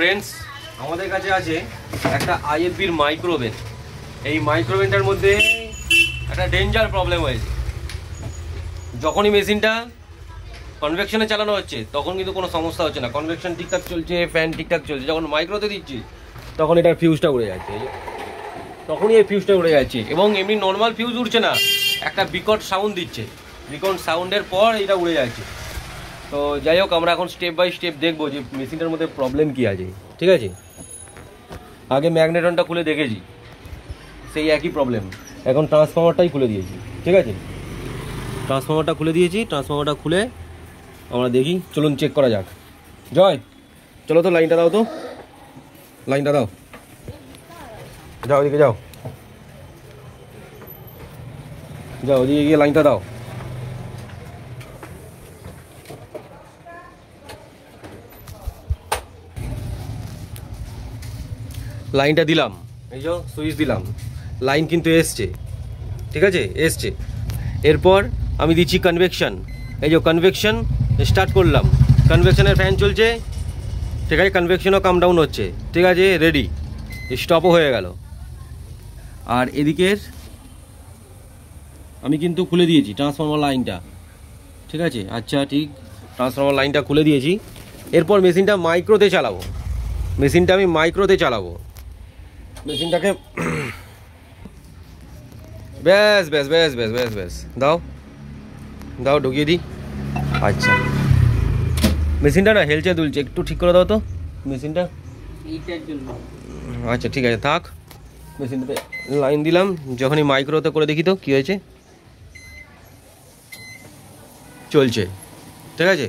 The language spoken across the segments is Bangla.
ফ্রেন্ডস, আমাদের কাছে আছে একটা আইএফবির মাইক্রোওভেন। এই মাইক্রোওভেনটার মধ্যে একটা ডেঞ্জার প্রবলেম হয়েছে। যখনই মেশিনটা কনভেকশনে চালানো হচ্ছে তখন কিন্তু কোনো সমস্যা হচ্ছে না, কনভেকশন ঠিকঠাক চলছে, ফ্যান ঠিকঠাক চলছে। যখন মাইক্রোতে দিচ্ছি তখন এটার ফিউজটা উড়ে যাচ্ছে, তখনই এই ফিউজটা উড়ে যাচ্ছে। এবং এমনি নর্মাল ফিউজ উড়ছে না, একটা বিকট সাউন্ড দিচ্ছে, বিকট সাউন্ডের পর এটা উড়ে যাচ্ছে। তো যাই হোক, আমরা এখন স্টেপ বাই স্টেপ দেখবো যে মেশিনটার মধ্যে প্রবলেম কী আছে। ঠিক আছে, আগে ম্যাগনেটনটা খুলে দেখেছি, সেই একই প্রবলেম। এখন ট্রান্সফর্মারটাই খুলে দিয়েছি। ঠিক আছে, ট্রান্সফর্মারটা খুলে দিয়েছি। ট্রান্সফর্মারটা খুলে আমরা দেখি, চলুন চেক করা যাক। জয়, চলো তো লাইনটা দাও, তো লাইনটা দাও, যাও ওদিকে যাও, যাও ওদিকে গিয়ে লাইনটা দাও। লাইনটা দিলাম, এই যে সুইচ দিলাম, লাইন কিন্তু এসছে। ঠিক আছে, এসছে। এরপর আমি দিচ্ছি কনভেকশন, এই যে কনভেকশন স্টার্ট করলাম, কনভেকশনের ফ্যান চলছে। ঠিক আছে, কনভেকশনও কাম ডাউন হচ্ছে। ঠিক আছে, রেডি, স্টপও হয়ে গেল। আর এদিকের আমি কিন্তু খুলে দিয়েছি ট্রান্সফর্মার লাইনটা। ঠিক আছে, আচ্ছা ঠিক, ট্রান্সফর্মার লাইনটা খুলে দিয়েছি। এরপর মেশিনটা মাইক্রোতে চালাবো, মেশিনটা আমি মাইক্রোতে চালাবো। মেশিনটাকে ব্যাস ব্যাস ব্যাস ব্যাস ব্যাস ব্যাস দাও দাও, ঢুকিয়ে দিই। আচ্ছা, মেশিনটা না হেলচে দুলছে, একটু ঠিক করে দাও তো মেশিনটা। আচ্ছা ঠিক আছে, থাক। মেশিনটাতে লাইন দিলাম, যখনই মাইক্রোতে করে দেখি তো কী হয়েছে। চলছে। ঠিক আছে,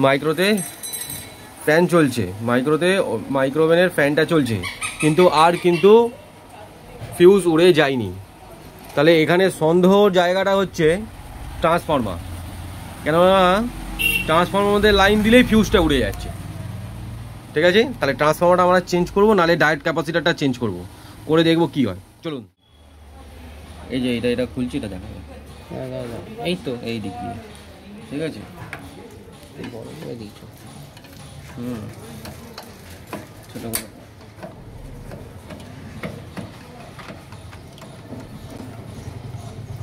মাইক্রোতে ফ্যান চলছে, মাইক্রোতে মাইক্রোওভেনের ফ্যানটা চলছে, কিন্তু আর কিন্তু ফিউজ উড়ে যায়নি। তাহলে এখানে সন্দেহ জায়গাটা হচ্ছে ট্রান্সফর্মার, কেননা ট্রান্সফর্মার মধ্যে লাইন দিলেই ফিউজটা উড়ে যাচ্ছে। ঠিক আছে, তাহলে ট্রান্সফর্মারটা আমরা চেঞ্জ করবো, নাহলে ডায়োড ক্যাপাসিটারটা চেঞ্জ করব, করে দেখবো কী হয়। চলুন, এই যে এটা খুলছি, এটা দেখা যায়, এই তো এই দিক দিয়ে। ঠিক আছে, বড় করে দিচ্ছ, ছোটো করে।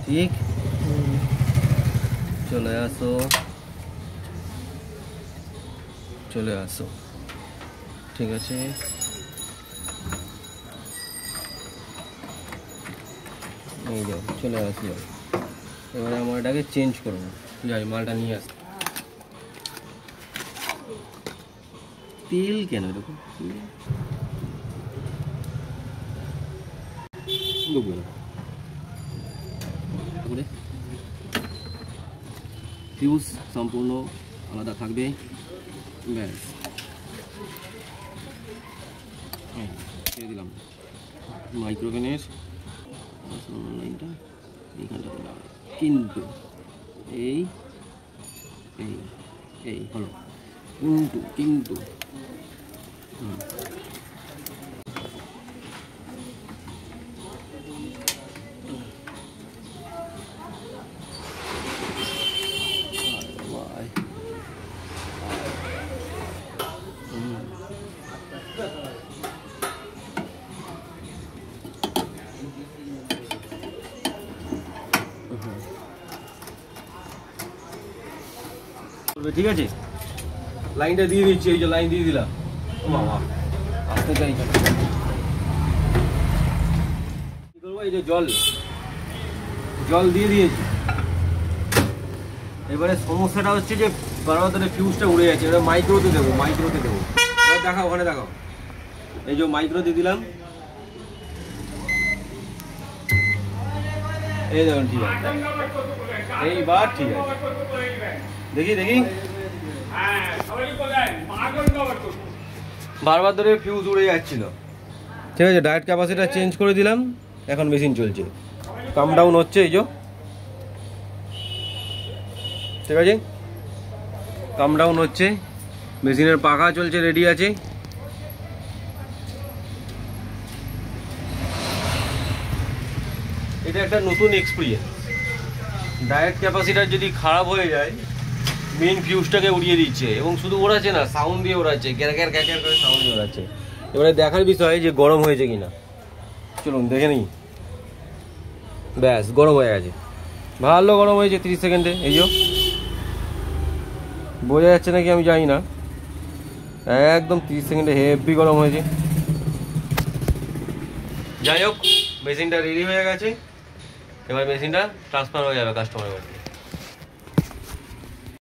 ঠিক, চলে আসো, চলে আসো। ঠিক আছে, এই যাও, চলে আসলো। এবারে আমার এটাকে চেঞ্জ করবো, যাই মালটা নিয়ে আসি। তেল কেন এরকম ফিউজ সম্পূর্ণ আলাদা থাকবে, ব্যাস ছেড়ে দিলাম। মাইক্রোওভেনের লাইনটা এইখানটা দিলাম, কিন্তু এই এই এই হলো, কিন্তু ঠিক আছে, লাইনটা দিয়ে দিচ্ছি, এই যে লাইন দিয়ে দিলাম। বাবা আসতে চাইছে, কি করবো, এই যে জল দিয়ে দিয়েছি। এবারে সমস্যাটা হচ্ছে যে বারবার ধরে ফিউজটা উড়ে যাচ্ছে, এবার মাইক্রোতে দেবো, এবার দেখাও, ওখানে দেখাও, এই যে মাইক্রোতে দিলাম, এই দেখুন ঠিক আছে, এইবার ঠিক আছে। দেখি বারবার ধরে ফিউজ উড়ে যাচ্ছিল। ঠিক আছে, ডায়োড ক্যাপাসিটার চেঞ্জ করে দিলাম, এখন মেশিন চলছে, কাম ডাউন হচ্ছে, এই যে। ঠিক আছে, কাম ডাউন হচ্ছে, মেশিনের পাখা চলছে, রেডি আছে। এটা একটা নতুন এক্সপিরিয়েন্স। ডায়োড ক্যাপাসিটার যদি খারাপ হয়ে যায়, মেন ফিউজটাকে উড়িয়ে দিচ্ছে এবং শুধু ওড়াচ্ছে না, সাউন্ড দিয়ে ওড়াচ্ছে, গ্যার গ্যার গ্যার গ্যার করে সাউন্ড দিয়ে ওড়াচ্ছে। এবারে দেখার বিষয় যে গরম হয়েছে কিনা, চলুন দেখে নিই। ব্যাস গরম হয়ে গেছে, ভালো গরম হয়েছে 30 সেকেন্ডে। এই যে বোঝা যাচ্ছে নাকি আমি জানি না, একদম 30 সেকেন্ডে হেভি গরম হয়েছে। যাই হোক, মেশিনটা রেডি হয়ে গেছে, এবার মেশিনটা ট্রান্সফার হয়ে যাবে কাস্টমারের কাছে।